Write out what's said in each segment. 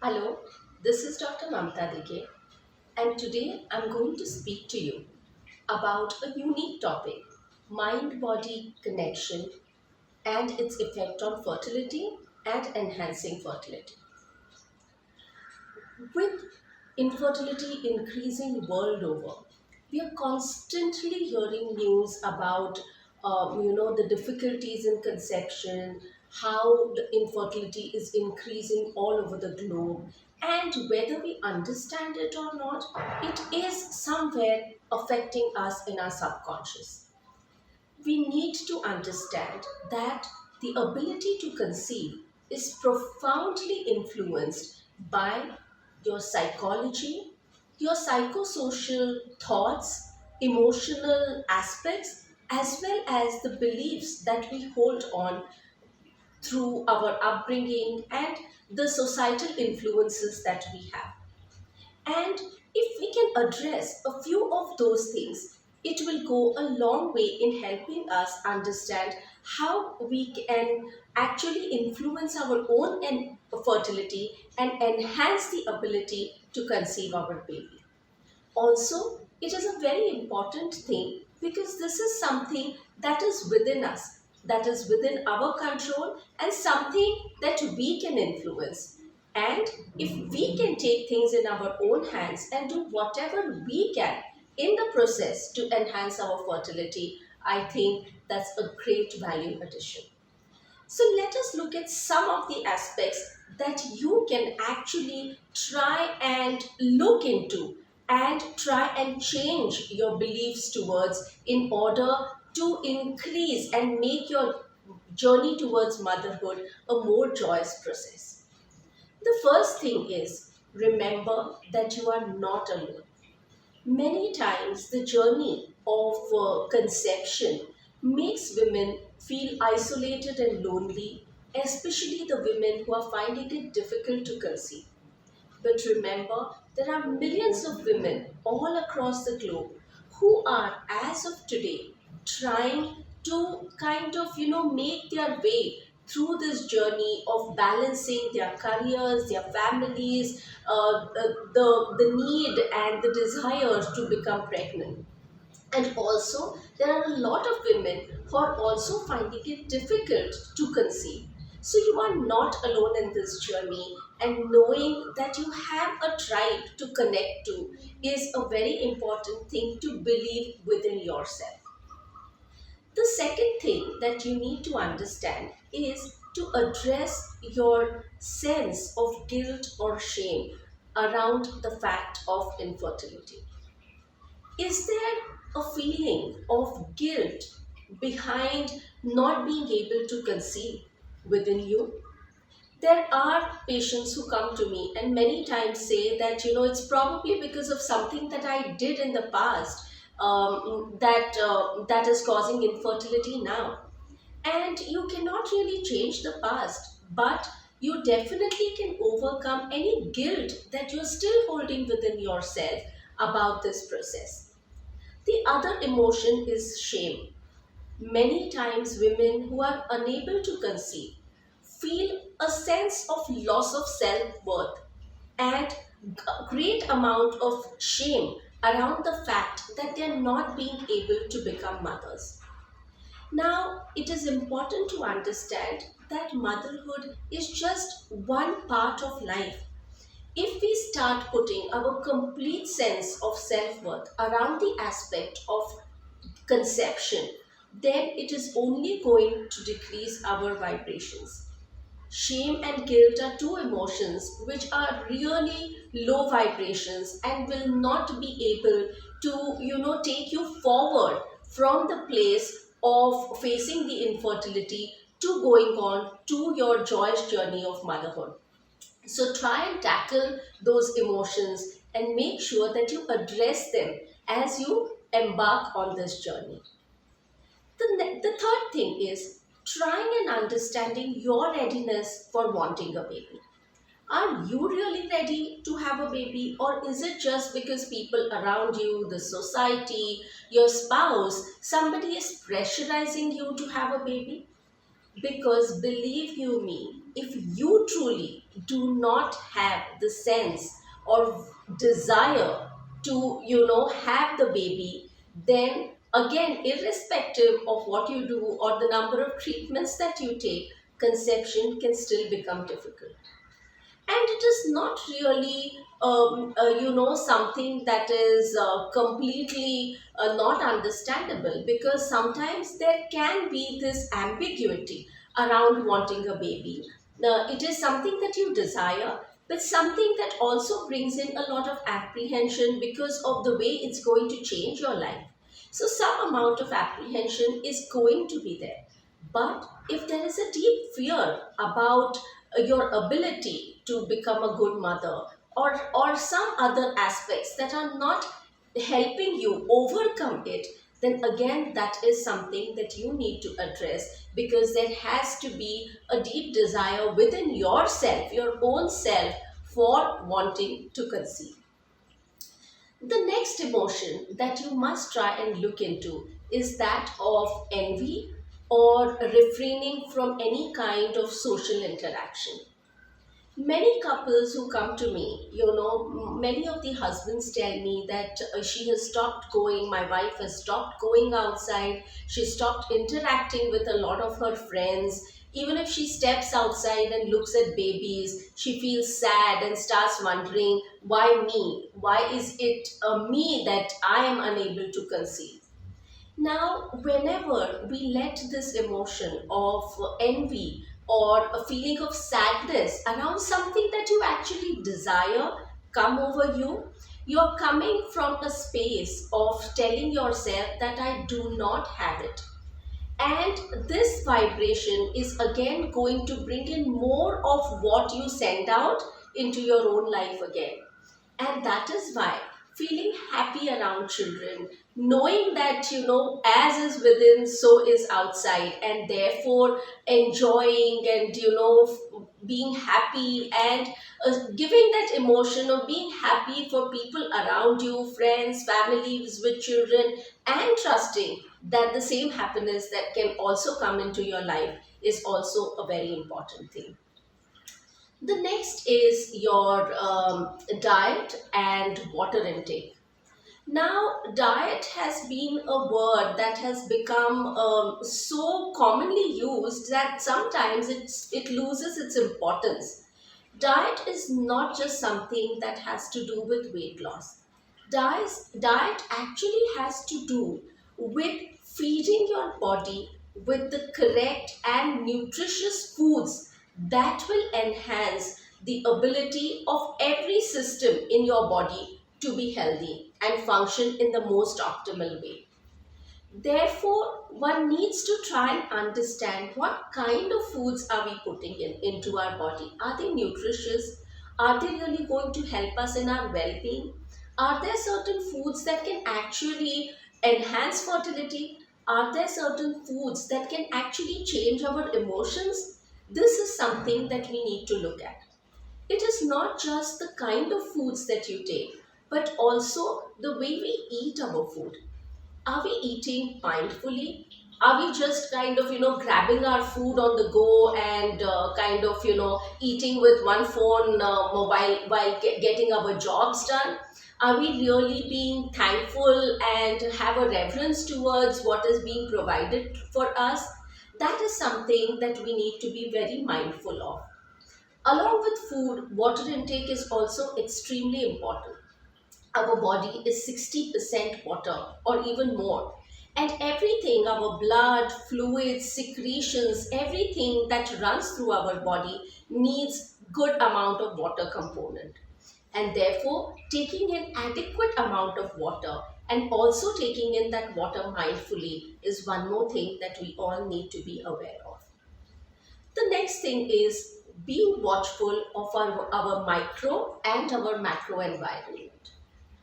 Hello, this is Dr. Mamta Dighe, and today I'm going to speak to you about a unique topic, mind body connection and its effect on fertility and enhancing fertility. With infertility increasing world over, we are constantly hearing news about the difficulties in conception, how the infertility is increasing all over the globe, and whether we understand it or not, it is somewhere affecting us in our subconscious. We need to understand that the ability to conceive is profoundly influenced by your psychology, your psychosocial thoughts, emotional aspects, as well as the beliefs that we hold on through our upbringing and the societal influences that we have. And if we can address a few of those things, it will go a long way in helping us understand how we can actually influence our own fertility and enhance the ability to conceive our baby. Also, it is a very important thing because this is something that is within us, that is within our control, and something that we can influence. And if we can take things in our own hands and do whatever we can in the process to enhance our fertility, I think that's a great value addition. So let us look at some of the aspects that you can actually try and look into and try and change your beliefs towards in order to increase and make your journey towards motherhood a more joyous process. The first thing is remember that you are not alone. Many times, the journey of conception makes women feel isolated and lonely, especially the women who are finding it difficult to conceive. But remember, there are millions of women all across the globe who are, as of today, trying to make their way through this journey of balancing their careers, their families, the need and the desire to become pregnant. And also, there are a lot of women who are also finding it difficult to conceive. So, you are not alone in this journey, and knowing that you have a tribe to connect to is a very important thing to believe within yourself. The second thing that you need to understand is to address your sense of guilt or shame around the fact of infertility. Is there a feeling of guilt behind not being able to conceive within you? There are patients who come to me and many times say that, it's probably because of something that I did in the past that is causing infertility now. And you cannot really change the past, but you definitely can overcome any guilt that you're still holding within yourself about this process. The other emotion is shame. Many times, women who are unable to conceive feel a sense of loss of self worth and a great amount of shame around the fact that they are not being able to become mothers. Now, it is important to understand that motherhood is just one part of life. If we start putting our complete sense of self worth around the aspect of conception, then it is only going to decrease our vibrations. Shame and guilt are two emotions which are really low vibrations and will not be able to, take you forward from the place of facing the infertility to going on to your joyous journey of motherhood. So try and tackle those emotions and make sure that you address them as you embark on this journey. The third thing is trying and understanding your readiness for wanting a baby. Are you really ready to have a baby, or is it just because people around you, the society, your spouse, somebody is pressurizing you to have a baby? Because believe you me, if you truly do not have the sense or desire to, have the baby, then again, irrespective of what you do or the number of treatments that you take, conception can still become difficult. And it is not really something that is completely not understandable, because sometimes there can be this ambiguity around wanting a baby. It is something that you desire, but something that also brings in a lot of apprehension because of the way it's going to change your life. So some amount of apprehension is going to be there. But if there is a deep fear about your ability to become a good mother, or some other aspects that are not helping you overcome it, then again that is something that you need to address, because there has to be a deep desire within yourself, your own self, for wanting to conceive. The next emotion that you must try and look into is that of envy, or refraining from any kind of social interaction. Many couples who come to me, many of the husbands tell me that she has stopped going, my wife has stopped going outside, she stopped interacting with a lot of her friends. Even if she steps outside and looks at babies, she feels sad and starts wondering, why me? Why is it me that I am unable to conceive? Now, whenever we let this emotion of envy or a feeling of sadness around something that you actually desire come over you, you're coming from a space of telling yourself that I do not have it. And this vibration is again going to bring in more of what you send out into your own life again. And that is why feeling happy around children, knowing that, as is within, so is outside, and therefore enjoying and, being happy, and giving that emotion of being happy for people around you, friends, families with children, and trusting that the same happiness that can also come into your life is also a very important thing. The next is your diet and water intake. Now, diet has been a word that has become so commonly used that sometimes it loses its importance. Diet is not just something that has to do with weight loss. Diet actually has to do with feeding your body with the correct and nutritious foods that will enhance the ability of every system in your body to be healthy and function in the most optimal way. Therefore, one needs to try and understand what kind of foods are we putting into our body. Are they nutritious? Are they really going to help us in our well-being? Are there certain foods that can actually enhance fertility? Are there certain foods that can actually change our emotions? This is something that we need to look at. It is not just the kind of foods that you take, but also the way we eat our food. Are we eating mindfully? Are we just kind of, grabbing our food on the go and kind of, eating with one phone mobile while getting our jobs done? Are we really being thankful and have a reverence towards what is being provided for us? That is something that we need to be very mindful of. Along with food, water intake is also extremely important. Our body is 60% water or even more. And everything, our blood, fluids, secretions, everything that runs through our body needs good amount of water component. And therefore, taking an adequate amount of water and also taking in that water mindfully is one more thing that we all need to be aware of. The next thing is being watchful of our micro and our macro environment.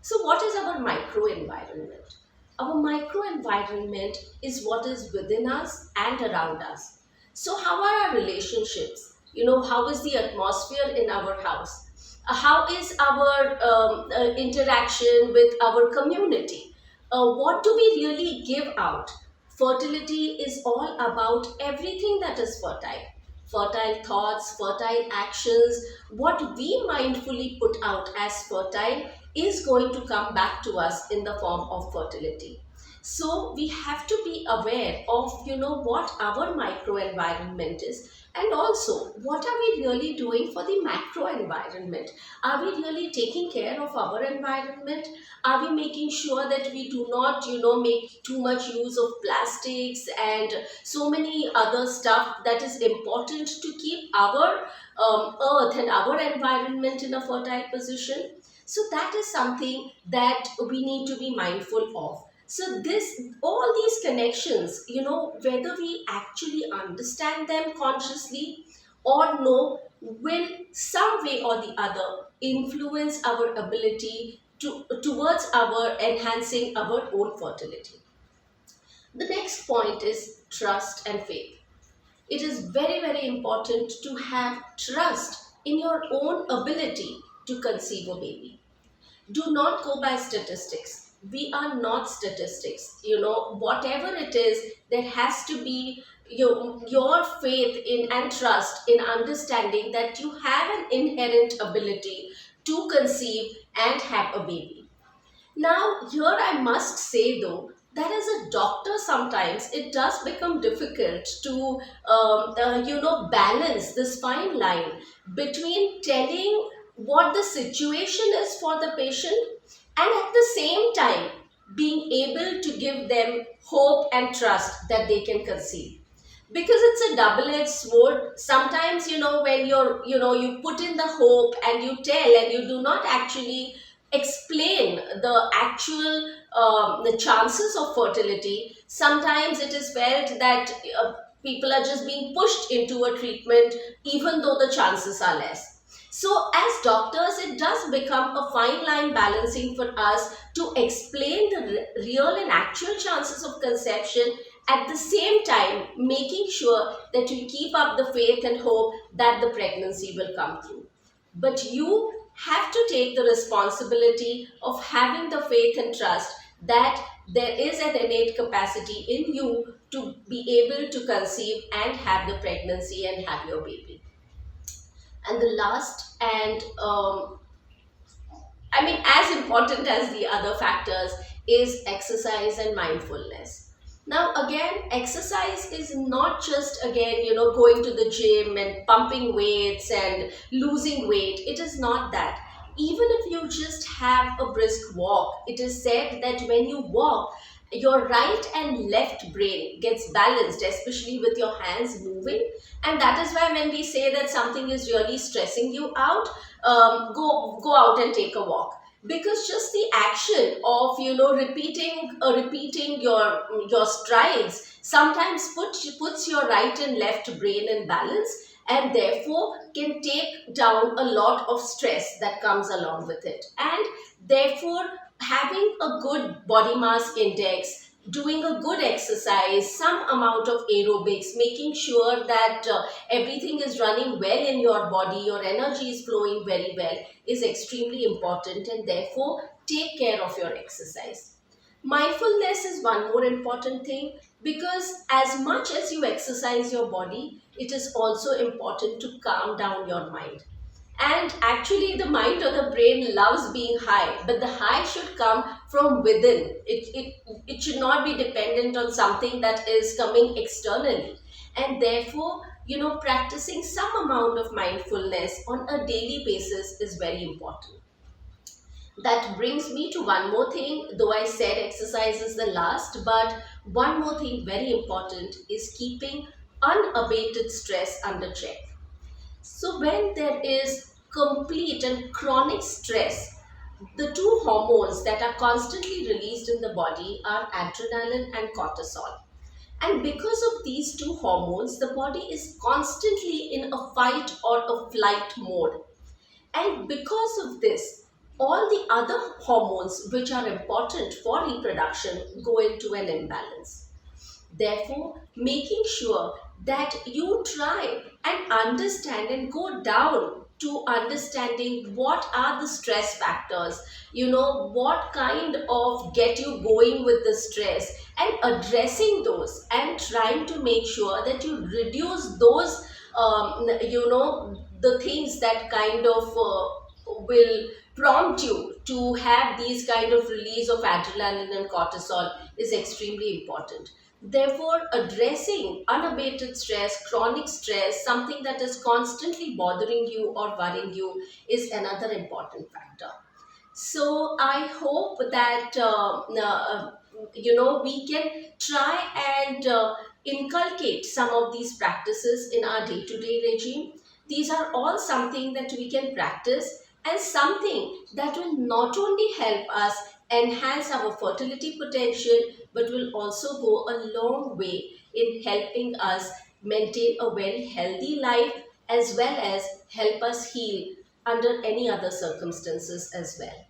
So, what is our micro environment? Our micro environment is what is within us and around us. So, how are our relationships? How is the atmosphere in our house? How is our interaction with our community? What do we really give out? Fertility is all about everything that is fertile. Fertile thoughts, fertile actions, what we mindfully put out as fertile is going to come back to us in the form of fertility. So we have to be aware of, what our microenvironment is, and also what are we really doing for the macro environment. Are we really taking care of our environment? Are we making sure that we do not, make too much use of plastics and so many other stuff that is important to keep our earth and our environment in a fertile position? So that is something that we need to be mindful of. So this, all these connections, whether we actually understand them consciously or no, will some way or the other influence our ability towards our enhancing our own fertility. The next point is trust and faith. It is very, very important to have trust in your own ability to conceive a baby. Do not go by statistics. We are not statistics. Whatever it is, there has to be your faith in and trust in understanding that you have an inherent ability to conceive and have a baby. Now, here I must say though, that as a doctor, sometimes it does become difficult to, balance this fine line between telling what the situation is for the patient and at the same time being able to give them hope and trust that they can conceive, because it's a double-edged sword. Sometimes, when you put in the hope and you tell and you do not actually explain the actual the chances of fertility, sometimes it is felt that people are just being pushed into a treatment even though the chances are less. So as doctors, it does become a fine line balancing for us to explain the real and actual chances of conception, at the same time making sure that you keep up the faith and hope that the pregnancy will come through. But you have to take the responsibility of having the faith and trust that there is an innate capacity in you to be able to conceive and have the pregnancy and have your baby. And the last and as important as the other factors is exercise and mindfulness. Now, again, exercise is not just, again, going to the gym and pumping weights and losing weight. It is not that. Even if you just have a brisk walk, it is said that when you walk, your right and left brain gets balanced, especially with your hands moving. And that is why when we say that something is really stressing you out, go out and take a walk, because just the action of repeating your strides sometimes puts your right and left brain in balance, and therefore can take down a lot of stress that comes along with it. And therefore, having a good body mass index, doing a good exercise, some amount of aerobics, making sure that everything is running well in your body, your energy is flowing very well, is extremely important, and therefore take care of your exercise. Mindfulness is one more important thing, because as much as you exercise your body, it is also important to calm down your mind. And actually, the mind or the brain loves being high, but the high should come from within. It should not be dependent on something that is coming externally. And therefore, practicing some amount of mindfulness on a daily basis is very important. That brings me to one more thing, though I said exercise is the last, but one more thing very important is keeping unabated stress under check. So, when there is complete and chronic stress, the two hormones that are constantly released in the body are adrenaline and cortisol. And because of these two hormones, the body is constantly in a fight or a flight mode. And because of this, all the other hormones which are important for reproduction go into an imbalance. Therefore, making sure that you try and understand and go down to understanding what are the stress factors, what kind of get you going with the stress, and addressing those and trying to make sure that you reduce those, the things that kind of will prompt you to have these kind of release of adrenaline and cortisol is extremely important. Therefore, addressing unabated stress, chronic stress, something that is constantly bothering you or worrying you, is another important factor. So I hope that we can try and inculcate some of these practices in our day-to-day regime. These are all something that we can practice, and something that will not only help us enhance our fertility potential, but will also go a long way in helping us maintain a very healthy life, as well as help us heal under any other circumstances as well.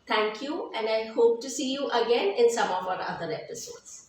Thank you, and I hope to see you again in some of our other episodes.